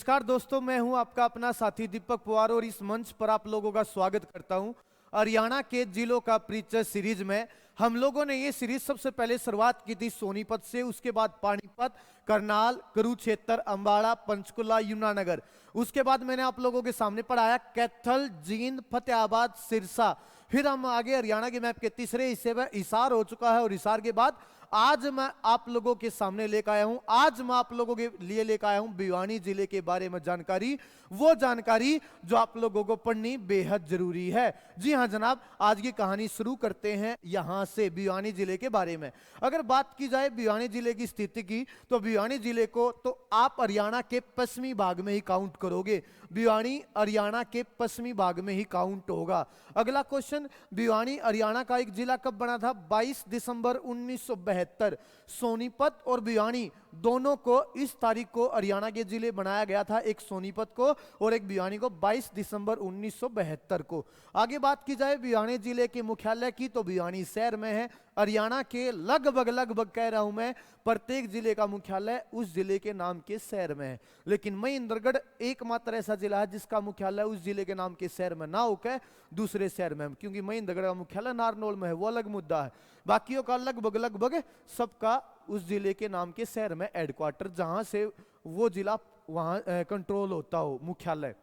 नमस्कार दोस्तों, मैं हूं आपका अपना साथी दीपक पवार और इस मंच पर आप लोगों का स्वागत करता हूं। हरियाणा के जिलों का परिचय सीरीज में हम लोगों ने ये सीरीज सबसे पहले शुरुआत की थी सोनीपत से, उसके बाद पानीपत, करनाल, कुरुक्षेत्र, अंबाला, पंचकुला, यमुनानगर। उसके बाद मैंने आप लोगों के सामने पढ़ाया कैथल, जींद, फतेहाबाद, सिरसा। फिर हम आगे हरियाणा के मैप के तीसरे हिस्से में हिसार हो चुका है और हिसार के बाद आज मैं आप लोगों के सामने लेकर आया हूं, आज मैं आप लोगों के लिए लेकर आया हूं भिवानी जिले के बारे में जानकारी, वो जानकारी जो आप लोगों को पढ़नी बेहद जरूरी है। जी हां जनाब, आज की कहानी शुरू करते हैं यहां से भिवानी जिले के बारे में। अगर बात की जाए भिवानी जिले की स्थिति की, तो भिवानी जिले को तो आप हरियाणा के पश्चिमी भाग में ही काउंट करोगे। भिवानी हरियाणा के पश्चिमी भाग में ही काउंट होगा। अगला क्वेश्चन, भिवानी हरियाणा का एक जिला कब बना था? 22 दिसंबर 1972। सोनीपत और भिवानी दोनों को इस तारीख को हरियाणा के जिले बनाया गया था, एक सोनीपत को और एक भिवानी को 22 दिसंबर 1972 को। आगे बात की जाए भिवानी जिले के मुख्यालय की, तो भिवानी शहर में है। हरियाणा के लगभग कह रहा हूं मैं, प्रत्येक जिले का मुख्यालय उस जिले के नाम के शहर में है। लेकिन महेंद्रगढ़ एकमात्र ऐसा जिला है जिसका मुख्यालय उस जिले के नाम के शहर में ना होकर दूसरे शहर में, क्योंकि महेंद्रगढ़ का मुख्यालय नारनौल में है, वो अलग मुद्दा है। बाकियों का लगभग सबका उस जिले के नाम के शहर में हेडक्वार्टर, जहां से वो जिला वहां कंट्रोल होता हो, मुख्यालय।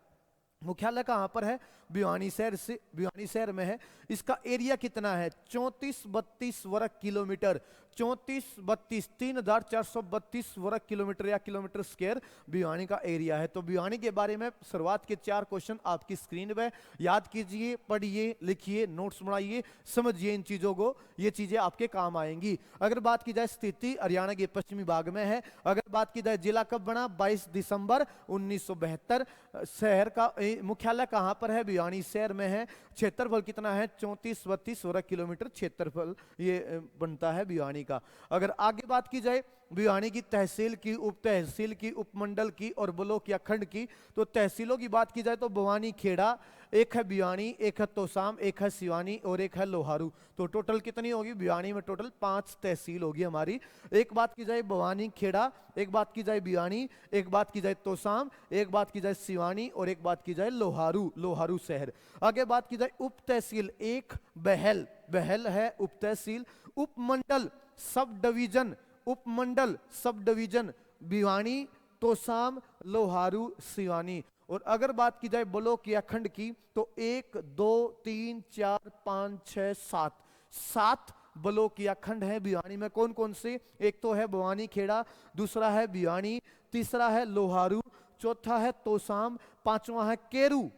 मुख्यालय कहां पर है? भिवानी शहर से, भिवानी शहर में है। इसका एरिया कितना है? 3432 वर्ग किलोमीटर। 3432 वर्ग किलोमीटर या किलोमीटर स्क्वायर भिवानी का एरिया है। तो भिवानी के बारे में शुरुआत के 4 क्वेश्चन आपकी स्क्रीन पे याद कीजिए, पढ़िए, लिखिए, नोट्स बनाइए, समझिए इन चीजों को, ये चीजें आपके काम आएंगी। अगर बात की जाए स्थिति हरियाणा के पश्चिमी भाग में है। अगर बात की जाए जिला कब बना? 22 दिसंबर 1972। शहर का मुख्यालय कहां पर है? भिवानी शहर में है। क्षेत्रफल कितना है? 3432 वर्ग किलोमीटर क्षेत्रफल ये बनता है भिवानी का। अगर आगे बात की जाए भिवानी की तहसील की, उप तहसील की, उपमंडल की और ब्लॉक या खंड की, तो तहसीलों की बात की जाए तो भवानी खेड़ा, एक है भिवानी, एक है तोसाम, एक है सिवानी और एक है लोहारू। तो टोटल कितनी होगी भिवानी में? टोटल 5 तहसील होगी हमारी। एक बात की जाए भवानी खेड़ा, एक बात की जाए भिवानी, एक बात की जाए तोसाम, एक बात की जाए सिवानी और एक बात की जाए लोहारू, लोहारू शहर। आगे बात की जाए उप तहसील, एक बहल, बहल है उप तहसील। उपमंडल सब डिवीजन, उपमंडल सब डिवीजन भिवानी, तोसाम, लोहारू, सिवानी। और अगर बात की जाए ब्लॉक या खंड की, तो 1 2 3 4 5 6 7 7 ब्लॉक या खंड है भिवानी में। कौन कौन से? एक तो है भवानी खेड़ा, दूसरा है भिवानी, तीसरा है लोहारू, चौथा है तोसाम, पांचवा है केरू,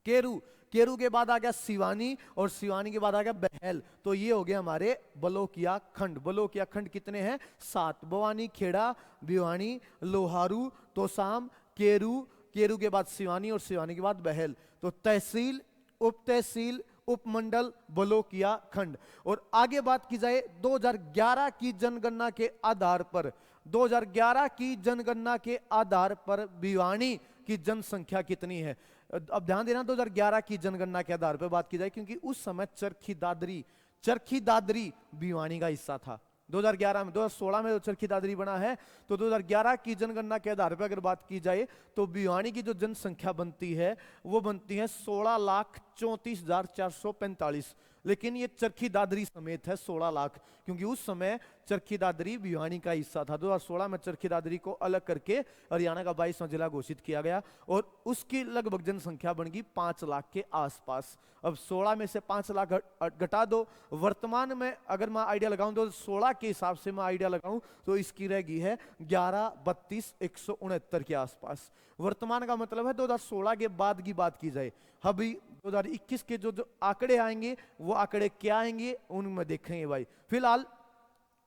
केरू, केरू के बाद आ गया सिवानी और सिवानी के बाद आ गया बहल। तो ये हो गया हमारे ब्लॉक या खंड। ब्लॉक या खंड कितने हैं? 7। भवानी खेड़ा, भिवानी, लोहारू, तोसाम, केरू, केरू के बाद सिवानी और सिवानी के बाद बहल। तो तहसील, उप तहसील, उपमंडल, ब्लॉक या खंड। और आगे बात की जाए 2011 की जनगणना के आधार पर, 2011 की जनगणना के आधार पर भिवानी की जनसंख्या कितनी है? अब ध्यान देना, 2011 की जनगणना के आधार पर बात की जाए, क्योंकि उस समय चरखी दादरी, चरखी दादरी भिवानी का हिस्सा था। 2011 में, 2016 में जो चरखी दादरी बना है, तो 2011 की जनगणना के आधार पर अगर बात की जाए तो भिवानी की जो जनसंख्या बनती है वो बनती है 16,34,445। लेकिन ये चरखी दादरी समेत है 16 लाख, क्योंकि उस समय चरखी दादरी भिवानी का हिस्सा था। 2016 में चरखी दादरी को अलग करके हरियाणा का 22वां जिला घोषित किया गया और उसकी लगभग जनसंख्या बन गई 5 लाख के आसपास। अब 16 में से 5 लाख घटा दो, वर्तमान में अगर मैं आइडिया लगाऊं तो 16 के हिसाब से मैं आइडिया लगाऊं तो इसकी रह गई है 11,32,169 के आसपास। वर्तमान का मतलब है 2016 के बाद की बात की जाए। अभी 2021 के जो आंकड़े आएंगे वो आंकड़े क्या आएंगे उनमें देखेंगे भाई। फिलहाल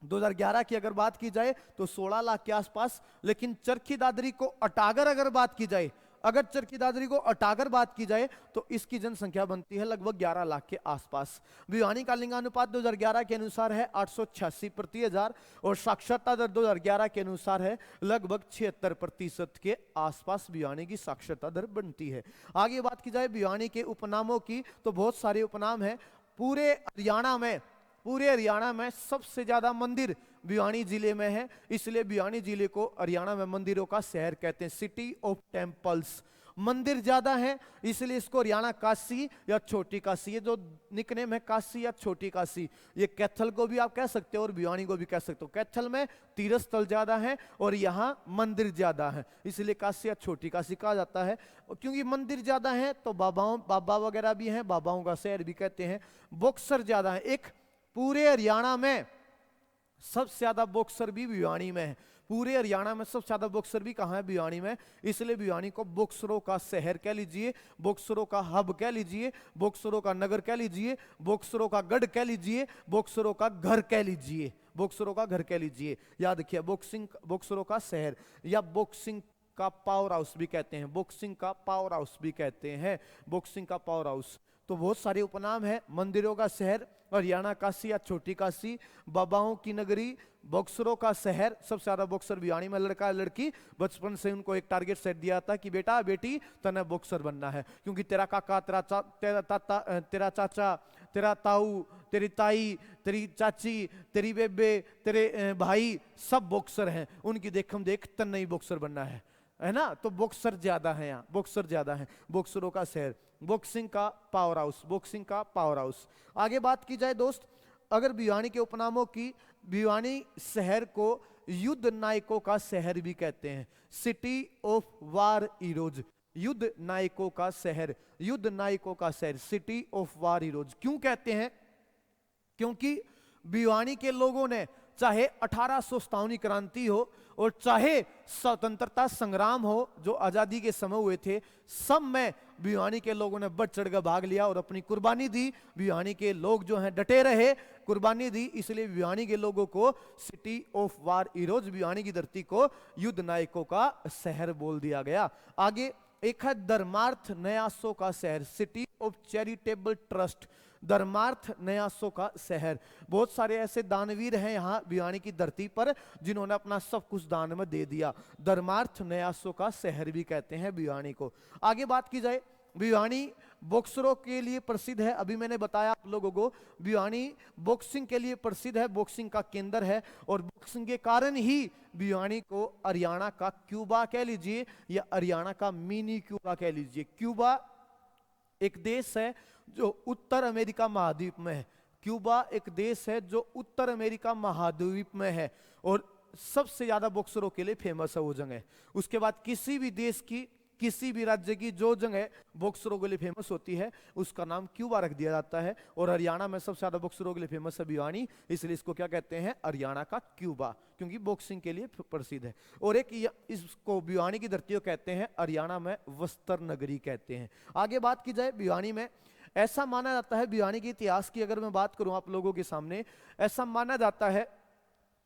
2011 की अगर बात की जाए तो 16 लाख के आसपास। लेकिन चरखी दादरी को हटाकर अगर बात की जाए, अगर चरखी दादरी को हटाकर बात की जाए तो इसकी जनसंख्या बनती है लगभग 11 लाख के आसपास। भिवानी का लिंगानुपात 2011 के अनुसार है 886 प्रति हजार और साक्षरता दर 2011 के अनुसार है लगभग 76% के आसपास भिवानी की साक्षरता दर बनती है। आगे बात की जाए भिवानी के उपनामों की, तो बहुत सारे उपनाम हैं। पूरे हरियाणा में सबसे ज्यादा मंदिर भिवानी जिले में है, इसलिए भिवानी जिले को हरियाणा में मंदिरों का शहर कहते हैं, सिटी ऑफ टेम्पल्स। मंदिर ज्यादा है इसलिए इसको हरियाणा काशी या छोटी काशी, ये जो निकनेम है काशी या छोटी काशी, ये कैथल को भी आप कह सकते हो और भिवानी को भी कह सकते हो। कैथल में तीर्थ स्थल ज्यादा है और यहाँ मंदिर ज्यादा है, इसलिए काशी या छोटी काशी कहा जाता है। क्योंकि मंदिर ज्यादा है तो बाबा वगैरह भी हैं, बाबाओं का शहर भी कहते हैं। बॉक्सर ज्यादा है, एक पूरे हरियाणा में सबसे ज्यादा बॉक्सर भी भिवानी में है। पूरे हरियाणा में सबसे ज्यादा बॉक्सर भी कहाँ है? भिवानी में, इसलिए भिवानी को बॉक्सरों का शहर कह लीजिए, बॉक्सरों का हब कह लीजिए, बॉक्सरों का नगर कह लीजिए, बॉक्सरों का गढ़ कह लीजिए, बॉक्सरों का घर कह लीजिए, बॉक्सरों का घर कह लीजिए। याद रखिए बॉक्सरों का शहर या बॉक्सिंग का पावर हाउस भी कहते हैं, बॉक्सिंग का पावर हाउस भी कहते हैं, बॉक्सिंग का पावर हाउस। तो बहुत सारे उपनाम है, मंदिरों का शहर, हरियाणा काशी या छोटी काशी, बाबाओं की नगरी, बॉक्सरों का शहर। सबसे ज्यादा बॉक्सर भिवानी में लड़का है लड़की। बचपन से उनको एक टारगेट सेट दिया था कि बेटा बेटी तने बॉक्सर बनना है, क्योंकि तेरा काका, तेरा चाचा, तेरा ताऊ, तेरी ताई, तेरी चाची, तेरी बेबे, तेरे भाई सब बॉक्सर हैं, उनकी देख हम देख तन्ने ही बॉक्सर बनना है ना। तो बॉक्सर ज्यादा है, यहाँ बॉक्सर ज्यादा है, बॉक्सरों का शहर, बॉक्सिंग का पावर हाउस, बॉक्सिंग का पावर हाउस। आगे बात की जाए दोस्त, अगर भिवानी के उपनामों की, भिवानी शहर को युद्ध नायकों का शहर भी कहते हैं, सिटी ऑफ वार हीरोज, युद्ध नायकों का शहर, युद्ध नायकों का शहर, सिटी ऑफ वार हीरोज। क्यों कहते हैं? क्योंकि भिवानी के लोगों ने चाहे 1857 क्रांति हो और चाहे स्वतंत्रता संग्राम हो जो आजादी के समय हुए थे, सब में भिवानी के लोगों ने बढ़ चढ़कर भाग लिया और अपनी कुर्बानी दी। भिवानी के लोग जो हैं डटे रहे, कुर्बानी दी, इसलिए भिवानी के लोगों को city of war heroes, Bhiwani की धरती को युद्ध नायकों का शहर बोल दिया गया। आगे एक है धर्मार्थ न्यासों का शहर, सिटी ऑफ चैरिटेबल ट्रस्ट, धर्मार्थ न्यासों का शहर। बहुत सारे ऐसे दानवीर हैं यहाँ भिवानी की धरती पर जिन्होंने अपना सब कुछ दान में दे दिया। धर्मार्थ न्यासों का शहर भी कहते हैं भिवानी को। आगे बात की जाए, भिवानी बॉक्सरों के लिए प्रसिद्ध है। अभी मैंने बताया आप लोगों को, भिवानी बॉक्सिंग के लिए प्रसिद्ध है, बॉक्सिंग का केंद्र है, और बॉक्सिंग के कारण ही भिवानी को हरियाणा का क्यूबा कह लीजिए या हरियाणा का मिनी क्यूबा कह लीजिए। क्यूबा एक देश है जो उत्तर अमेरिका महाद्वीप में है, क्यूबा एक देश है जो उत्तर अमेरिका महाद्वीप में है और सबसे ज्यादा बॉक्सरों के लिए फेमस है वो जगह। उसके बाद किसी भी देश की, किसी भी राज्य की जो जगह बॉक्सरों के लिए फेमस होती है उसका नाम क्यूबा रख दिया जाता है। और हरियाणा में सबसे ज्यादा बॉक्सरों के लिए फेमस है भिवानी, इसलिए इसको क्या कहते हैं? हरियाणा का क्यूबा, क्योंकि बॉक्सिंग के लिए प्रसिद्ध है। और एक इसको भिवानी की धरती को कहते हैं हरियाणा में वस्त्र नगरी कहते हैं। आगे बात की जाए, भिवानी में ऐसा माना जाता है, भिवानी के इतिहास की अगर मैं बात करूं आप लोगों के सामने, ऐसा माना जाता है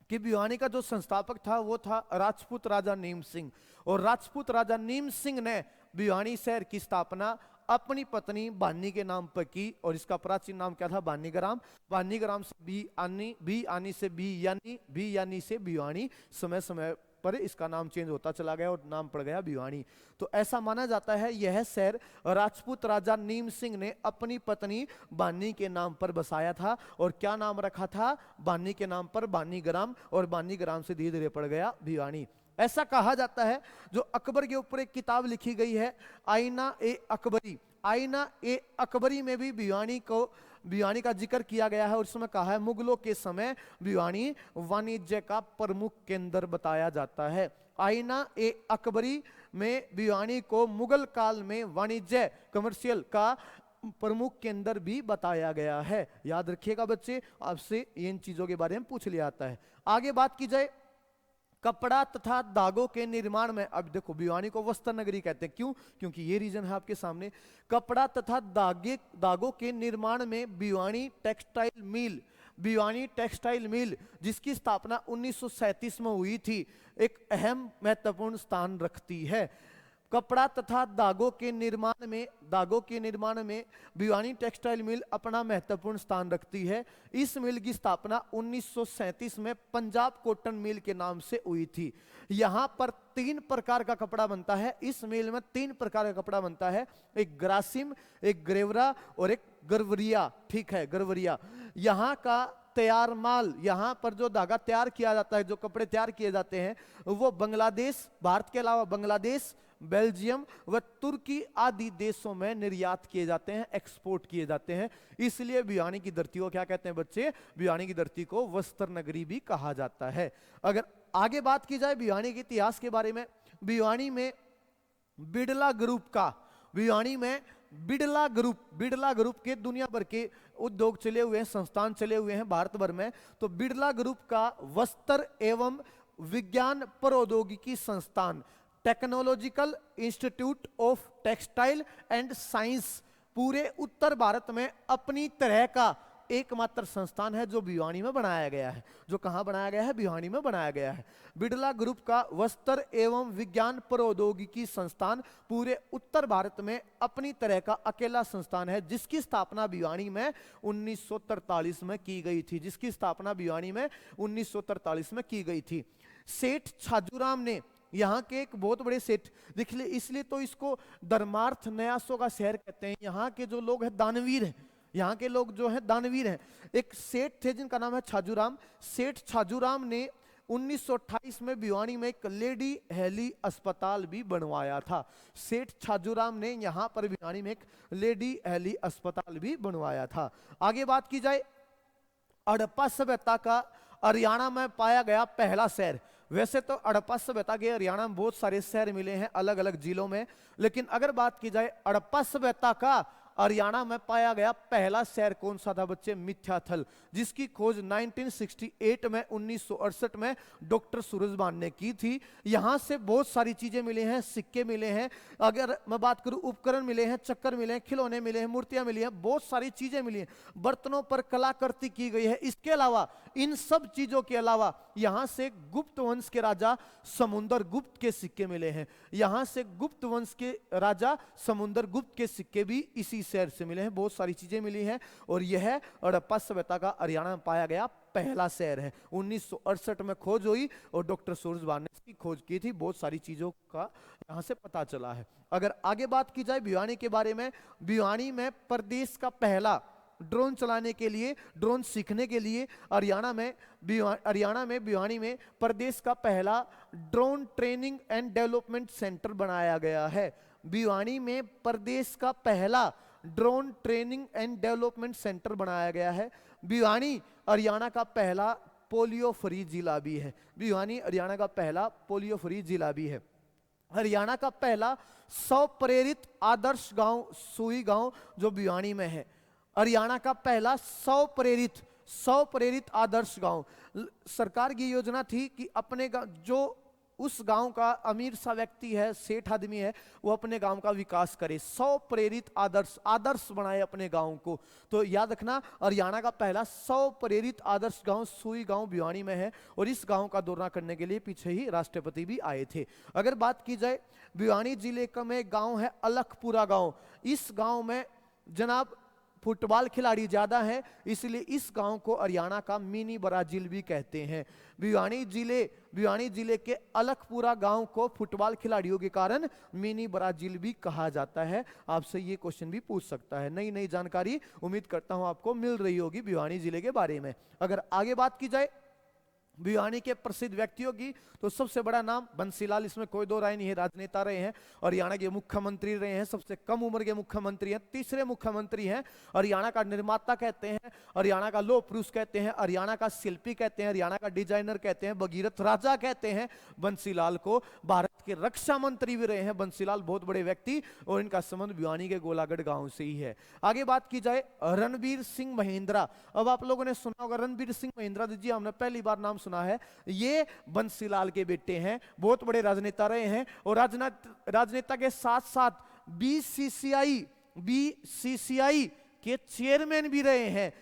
कि भिवानी का जो संस्थापक था वो था राजपूत राजा नीम सिंह, और राजपूत राजा नीम सिंह ने भिवानी शहर की स्थापना अपनी पत्नी बानी के नाम पर की, और इसका प्राचीन नाम क्या था? बानीग्राम। बानीग्राम से बी आनी से बी यानी से भिवानी, समय समय पर इसका नाम चेंज होता चला गया और नाम पड़ गया भिवानी। तो ऐसा माना जाता है यह शहर राजपूत राजा नीम सिंह ने अपनी पत्नी बानी के नाम पर बसाया था, और क्या नाम रखा था? बानी के नाम पर बानीग्राम, और बानीग्राम से धीरे धीरे पड़ गया भिवानी। ऐसा कहा जाता है, जो अकबर के ऊपर एक किताब लिखी गई है आईना ए अकबरी, आईना ए अकबरी में भी भिवानी का जिक्र किया गया है, और उसमें कहा है मुगलों के समय भिवानी वाणिज्य का प्रमुख केंद्र बताया जाता है। आईना ए अकबरी में भिवानी को मुगल काल में वाणिज्य, कमर्शियल का प्रमुख केंद्र भी बताया गया है। याद रखिएगा बच्चे, आपसे इन चीजों के बारे में पूछ लिया जाता है। आगे बात की जाए, कपड़ा तथा धागों के निर्माण में, अब देखो भिवानी को वस्त्र नगरी कहते हैं, क्यों? क्योंकि ये रीजन है आपके सामने। कपड़ा तथा धागों के निर्माण में भिवानी टेक्सटाइल मिल जिसकी स्थापना 1937 में हुई थी, एक अहम महत्वपूर्ण स्थान रखती है। कपड़ा तथा धागों के निर्माण में भिवानी टेक्सटाइल मिल अपना महत्वपूर्ण स्थान रखती है। इस मिल की स्थापना 1937 में पंजाब कॉटन मिल के नाम से हुई थी। यहाँ पर 3 प्रकार का कपड़ा बनता है, इस मिल में 3 प्रकार का कपड़ा बनता है, एक ग्रासिम, एक ग्रेवरा और एक गरवरिया। ठीक है, गरवरिया। यहाँ का तैयार माल, यहां पर जो धागा तैयार किया जाता है, जो कपड़े तैयार किए जाते हैं, वो बांग्लादेश, भारत के अलावा बांग्लादेश, बेल्जियम व तुर्की आदि देशों में निर्यात किए जाते हैं, एक्सपोर्ट किए जाते हैं। इसलिए भिवानी की धरती को क्या कहते हैं बच्चे? भिवानी की धरती को वस्त्र नगरी भी कहा जाता है। अगर आगे बात की जाए भिवानी के इतिहास के बारे में, भिवानी में बिड़ला ग्रुप का, भिवानी में बिड़ला ग्रुप के दुनिया भर के उद्योग चले हुए हैं, संस्थान चले हुए हैं भारत भर में। तो बिड़ला ग्रुप का वस्त्र एवं विज्ञान प्रौद्योगिकी संस्थान, technological institute of textile and science, पूरे उत्तर भारत में अपनी तरह का एकमात्र संस्थान है जो भिवानी में बनाया गया है। जो कहां बनाया गया है? भिवानी में बनाया गया है। बिड़ला ग्रुप का वस्त्र एवं विज्ञान प्रौद्योगिकी संस्थान पूरे उत्तर भारत में अपनी तरह का अकेला संस्थान है, जिसकी स्थापना भिवानी में 1943 में की गई थी। जिसकी स्थापना भिवानी में 1943 में की गई थी। सेठ छाजूराम ने, यहाँ के एक बहुत बड़े सेठ, देखिए इसलिए तो इसको धर्मार्थ न्यासों का शहर कहते हैं। यहाँ के जो लोग हैं दानवीर हैं, यहाँ के लोग जो हैं दानवीर हैं। एक सेठ थे जिनका नाम है छाजूराम। सेठ छाजूराम ने 1928 में भिवानी में एक लेडी हेली अस्पताल भी बनवाया था। सेठ छाजूराम ने यहाँ पर भिवानी में एक लेडी हेली अस्पताल भी बनवाया था। आगे बात की जाए, हड़प्पा सभ्यता का हरियाणा में पाया गया पहला शहर। वैसे तो हड़प्पा सभ्यता के हरियाणा में बहुत सारे शहर मिले हैं अलग अलग जिलों में, लेकिन अगर बात की जाए हड़प्पा सभ्यता का हरियाणा में पाया गया पहला शहर कौन सा था बच्चे? मिथ्याथल, जिसकी खोज 1968 में 1968 में डॉक्टर सूरजभान ने की थी। यहां से बहुत सारी चीजें मिली हैं, सिक्के मिले हैं, अगर मैं बात करूं उपकरण मिले हैं, चक्कर मिले हैं, खिलौने मिले हैं, मूर्तियां मिली हैं, बहुत सारी चीजें मिली हैं, बर्तनों पर कलाकृति की गई है। इसके अलावा, इन सब चीजों के अलावा यहां से गुप्त वंश के राजा समुंदर गुप्त के सिक्के मिले हैं। यहां से गुप्त वंश के राजा समुंदर गुप्त के सिक्के भी इसी शहर से मिले हैं। बहुत सारी चीजें मिली हैं और यह हड़प्पा सभ्यता का हरियाणा में पाया गया पहला शहर है। 1968 में खोज हुई और डॉक्टर सूरजभान ने इसकी खोज की थी। बहुत सारी चीजों का यहां से पता चला है। अगर आगे बात की जाए भिवानी के बारे में, भिवानी में प्रदेश का पहला ड्रोन चलाने के लिए, ड्रोन सीखने के लिए हरियाणा में भिवानी में प्रदेश का पहला drone training and development centre बनाया गया है। भिवानी में प्रदेश का पहला drone training and development centre बनाया गया है। भिवानी हरियाणा का पहला पोलियो फ्री जिला भी है। भिवानी हरियाणा का पहला पोलियो फ्री जिला भी है। हरियाणा का पहला 100 प्रेरित आदर्श गांव सुई गांव जो भिवानी में है। हरियाणा का पहला 100 प्रेरित आदर्श गांव। सरकार की योजना थी कि अपने जो उस गांव का अमीर सा व्यक्ति है, सेठ आदमी है, वो अपने गांव का विकास करे, 100 प्रेरित आदर्श बनाए अपने गांव को। तो याद रखना, हरियाणा का पहला 100 प्रेरित आदर्श गांव सुई गांव भिवानी में है और इस गांव का दौरा करने के लिए पीछे ही राष्ट्रपति भी आए थे। अगर बात की जाए भिवानी जिले का में गांव है अलखपुरा गांव। इस गांव में जनाब फुटबॉल खिलाड़ी ज्यादा हैं, इसलिए इस गांव को हरियाणा का मिनी ब्राजील भी कहते हैं। भिवानी जिले के अलखपुरा गांव को फुटबॉल खिलाड़ियों के कारण मिनी ब्राजील भी कहा जाता है। आपसे ये क्वेश्चन भी पूछ सकता है। नई नई जानकारी उम्मीद करता हूं आपको मिल रही होगी भिवानी जिले के बारे में। अगर आगे बात की जाए भिवानी के प्रसिद्ध व्यक्तियों की, तो सबसे बड़ा नाम बंसीलाल, इसमें कोई दो राय नहीं है। राजनेता रहे हैं, हरियाणा के मुख्यमंत्री रहे हैं, सबसे कम उम्र के मुख्यमंत्री हैं, तीसरे मुख्यमंत्री हैं। हरियाणा का निर्माता कहते हैं, हरियाणा का लौह पुरुष कहते हैं, हरियाणा का शिल्पी कहते हैं, हरियाणा का डिजाइनर कहते हैं, भगीरथ राजा कहते हैं बंसीलाल को। भारत के रक्षा मंत्री भी रहे हैं बंसीलाल, बहुत बड़े व्यक्ति, और इनका संबंध भिवानी के गोलागढ़ गांव से ही है। आगे बात की जाए रणबीर सिंह महिंद्रा। अब आप लोगों ने सुना होगा रणबीर सिंह महिंद्रा जी, हमने पहली बार नाम सुना है। ये बंसीलाल के बेटे हैं, बहुत बड़े राजनेता रहे हैं और राजनेता के साथ साथ बीसीसीआई के चेयरमैन भी रहे हैं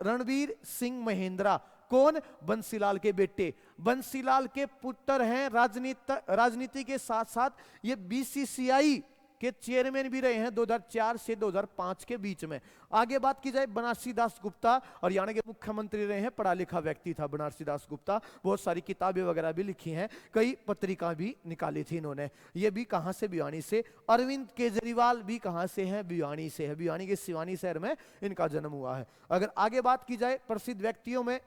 रणबीर सिंह महिंद्रा। कौन? बंसीलाल के बेटे, बंसीलाल के पुत्र हैं। राजनीति के साथ साथ ये बीसीसीआई के चेयरमैन भी रहे हैं 2004 से 2005 के बीच में। आगे बात की जाए, बनारसी दास गुप्ता हरियाणा के मुख्यमंत्री रहे हैं, पढ़ा लिखा व्यक्ति था बनारसी दास गुप्ता, बहुत सारी किताबें वगैरह भी लिखी हैं, कई पत्रिका भी निकाली थी इन्होंने। ये भी कहां से, भिवानी से। अरविंद केजरीवाल भी कहां से हैं, भिवानी से है, भिवानी के सिवानी शहर में इनका जन्म हुआ है। अगर आगे बात की जाए प्रसिद्ध व्यक्तियों में,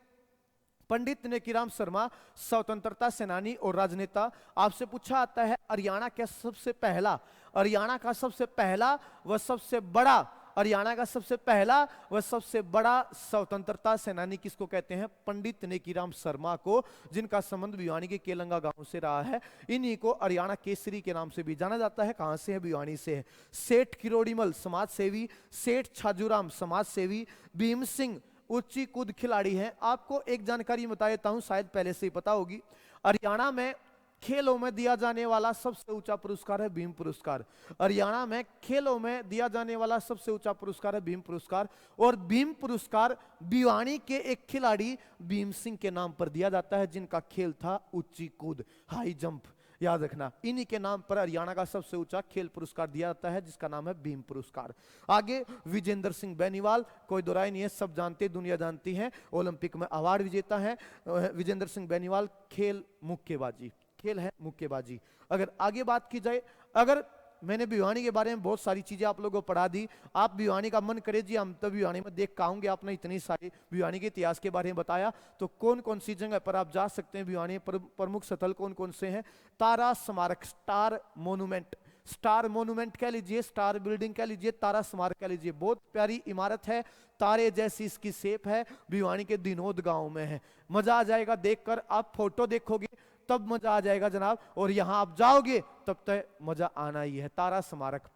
पंडित नेकीराम शर्मा स्वतंत्रता सेनानी और राजनेता। आपसे पूछा आता है हरियाणा का सबसे पहला, हरियाणा का सबसे पहला व सबसे बड़ा, हरियाणा का सबसे पहला व सबसे बड़ा स्वतंत्रता सेनानी किसको कहते हैं? पंडित नेकीराम शर्मा को, जिनका संबंध भिवानी के केलंगा गांव से रहा है। इन्हीं को हरियाणा केसरी के नाम से भी जाना जाता है। कहां से है? भिवानी से है। सेठ किरोड़ीमल समाज सेवी, सेठ छाजूराम समाज सेवी, भीम सिंह ऊंची कूद खिलाड़ी हैं। आपको एक जानकारी बता देता हूं, शायद पहले से ही पता होगी, हरियाणा में खेलों में दिया जाने वाला सबसे ऊंचा पुरस्कार है भीम पुरस्कार। हरियाणा में खेलों में दिया जाने वाला सबसे ऊंचा पुरस्कार है भीम पुरस्कार, और भीम पुरस्कार भिवानी के एक खिलाड़ी भीम सिंह के नाम पर दिया जाता है, जिनका खेल था ऊंची कूद, हाई जंप। याद रखना, इन्हीं के नाम पर हरियाणा का सबसे ऊंचा खेल पुरस्कार दिया जाता है, जिसका नाम है भीम पुरस्कार। आगे विजेंद्र सिंह बेनीवाल, कोई दो राय नहीं है, सब जानते, दुनिया जानती है, ओलंपिक में अवार्ड विजेता है विजेंद्र सिंह बेनीवाल। खेल मुक्केबाजी, खेल है मुक्केबाजी। अगर आगे बात की जाए, अगर मैंने भिवानी के बारे में बहुत सारी चीजें आप लोगों को पढ़ा दी, आप भिवानी का मन करे जी हम तो भिवानी में देख आऊंगे, आपने इतनी सारी भिवानी के इतिहास के बारे में बताया, तो कौन कौन सी जगह पर आप जा सकते हैं? भिवानी प्रमुख स्थल कौन कौन से हैं? तारा स्मारक, स्टार मोन्यूमेंट, स्टार मोन्यूमेंट कह लीजिए, स्टार बिल्डिंग कह लीजिए, तारा स्मारक कह लीजिए, बहुत प्यारी इमारत है, तारे जैसी इसकी शेप है, भिवानी के दिनोद गांव में है। मजा आ जाएगा देखकर, आप फोटो देखोगे तब मजा आ जाएगा जनाब, और यहां आप जाओगे तब तक मजा आना ही है। तारा स्मारक।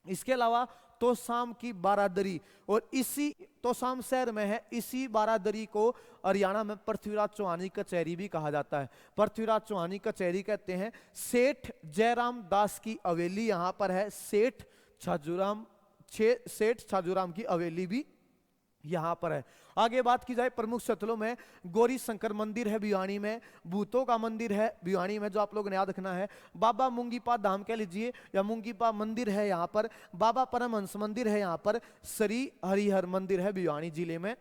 इसके अलावा तोशाम की बारादरी, और इसी तोशाम शहर में है, इसी बारादरी को हरियाणा में पृथ्वीराज चौहानी कचहरी भी कहा जाता है। पृथ्वीराज चौहानी कचहरी कहते हैं। सेठ जयराम दास की हवेली यहां पर है, सेठ छाजूराम की हवेली भी यहां पर है। आगे बात की जाए प्रमुख स्थलों में, गौरी शंकर मंदिर है भिवानी में, भूतों का मंदिर है भिवानी में, जो आप लोगों ने याद रखना है। बाबा मुंगीपा धाम कह लीजिए या मुंगीपा मंदिर है यहां पर, बाबा परमहंस मंदिर है यहां पर, श्री हरिहर मंदिर है भिवानी जिले में।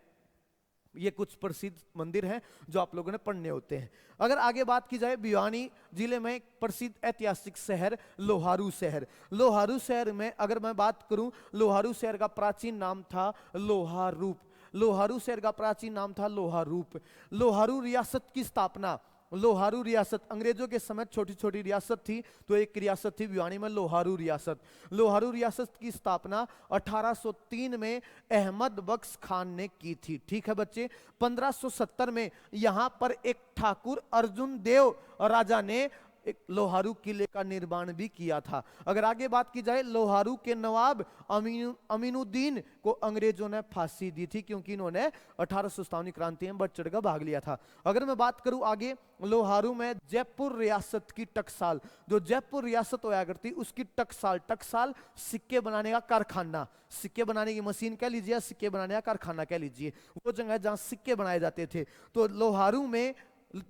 ये कुछ प्रसिद्ध मंदिर हैं जो आप लोगों ने पढ़ने होते हैं। अगर आगे बात की जाए, भिवानी जिले में एक प्रसिद्ध ऐतिहासिक शहर लोहारू शहर। लोहारू शहर में अगर मैं बात करूं, लोहारू शहर का प्राचीन नाम था लोहारूप। लोहारू शहर का प्राचीन नाम था लोहारूप। लोहारू रियासत की स्थापना, लोहारू रियासत अंग्रेजों के समय छोटी छोटी रियासत थी, तो एक रियासत थी भिवानी में लोहारू रियासत। लोहारू रियासत की स्थापना 1803 में अहमद बख्श खान ने की थी। ठीक है बच्चे। 1570 में यहां पर एक ठाकुर अर्जुन देव राजा ने एक लोहारू किले का निर्माण भी किया था। अगर आगे बात की जाए, लोहारू के नवाब अमीनुद्दीन को अंग्रेजों ने फांसी दी थी, क्योंकि इन्होंने 1857 क्रांति में बढ़ चढ़कर भाग लिया था। अगर मैं बात करूं आगे, लोहारू में जयपुर रियासत की टकसाल, जो जयपुर रियासत होया करती उसकी टकसाल, टकसाल सिक्के बनाने का कारखाना, सिक्के बनाने की मशीन कह लीजिए या सिक्के बनाने का कारखाना कह लीजिए, वो जगह जहां सिक्के बनाए जाते थे। तो लोहारू में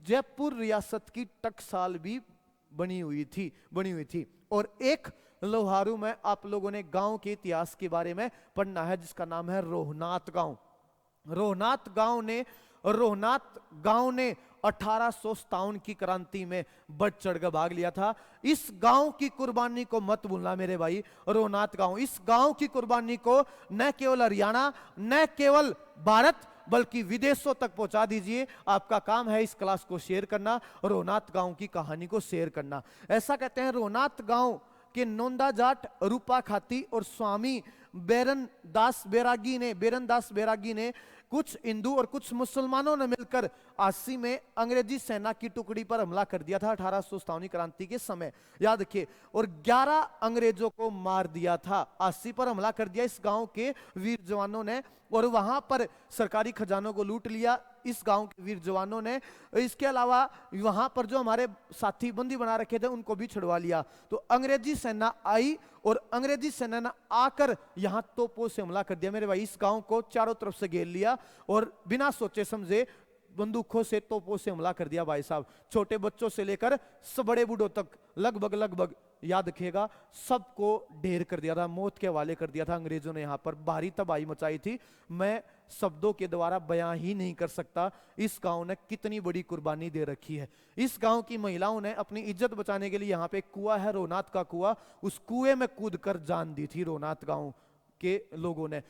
जयपुर रियासत की टकसाल भी बनी हुई थी। और एक लोहारू में आप लोगों ने गांव के इतिहास के बारे में पढ़ना है, जिसका नाम है रोहनाथ गांव। रोहनाथ गांव ने 1857 की क्रांति में बढ़ चढ़कर भाग लिया था। इस गांव की कुर्बानी को मत भूलना मेरे भाई, रोहनाथ गांव, इस गांव की कुर्बानी को न केवल हरियाणा, न केवल भारत, बल्कि विदेशों तक पहुंचा दीजिए। आपका काम है इस क्लास को शेयर करना, रोहनाथ गांव की कहानी को शेयर करना। ऐसा कहते हैं, रोहनाथ गांव के नोंदा जाट, रूपा खाती और स्वामी बेरन दास बैरागी ने कुछ हिंदू और कुछ मुसलमानों ने मिलकर 80 में अंग्रेजी सेना की टुकड़ी पर हमला कर दिया था 1857 क्रांति के समय, याद रखिए। और 11 अंग्रेजों को मार दिया था। 80 पर हमला कर दिया इस गांव के वीर जवानों ने, और वहां पर सरकारी खजानों को लूट लिया इस गांव के वीर जवानों ने। इसके अलावा वहां पर जो हमारे साथी बंदी बना रखे थे उनको भी छुड़वा लिया। तो अंग्रेजी सेना आई और अंग्रेजी सेना ने आकर यहां तोपों से हमला कर दिया मेरे भाई। इस गांव को चारों तरफ से घेर लिया और बिना सोचे समझे बंदूकों से, तोपों से हमला कर दिया भाई साहब। छोटे बच्चों से लेकर बड़े बूढ़ों तक लगभग याद रखिएगा, सबको ढेर कर दिया था, मौत के हवाले कर दिया था अंग्रेजों ने। यहाँ पर भारी तबाही मचाई थी, मैं शब्दों के द्वारा बयां ही नहीं कर सकता इस गांव ने कितनी बड़ी कुर्बानी दे रखी है। इस गांव की महिलाओं ने अपनी इज्जत बचाने के लिए, यहाँ पे एक कुआं है रोनाथ का कुआं, उस कुएं में कूदकर जान दी थी रोनाथ गांव के लोगों ने।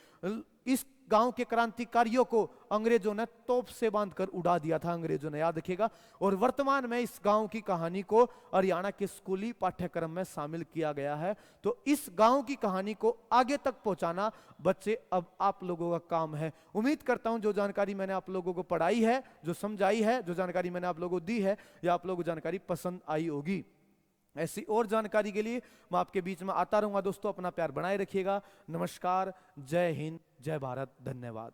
इस गांव के क्रांतिकारियों को अंग्रेजों ने तोप से बांधकर उड़ा दिया था, अंग्रेजों ने, याद रखिएगा। और वर्तमान में इस गांव की कहानी को हरियाणा के स्कूली पाठ्यक्रम में शामिल किया गया है। तो इस गांव की कहानी को आगे तक पहुंचाना बच्चे अब आप लोगों का काम है। उम्मीद करता हूं जो जानकारी मैंने आप लोगों को पढ़ाई है, जो समझाई है, जो जानकारी मैंने आप लोगों को दी है, या आप लोगों को जानकारी पसंद आई होगी। ऐसी और जानकारी के लिए मैं आपके बीच में आता रहूंगा। दोस्तों, अपना प्यार बनाए रखिएगा। नमस्कार, जय हिंद, जय भारत, धन्यवाद।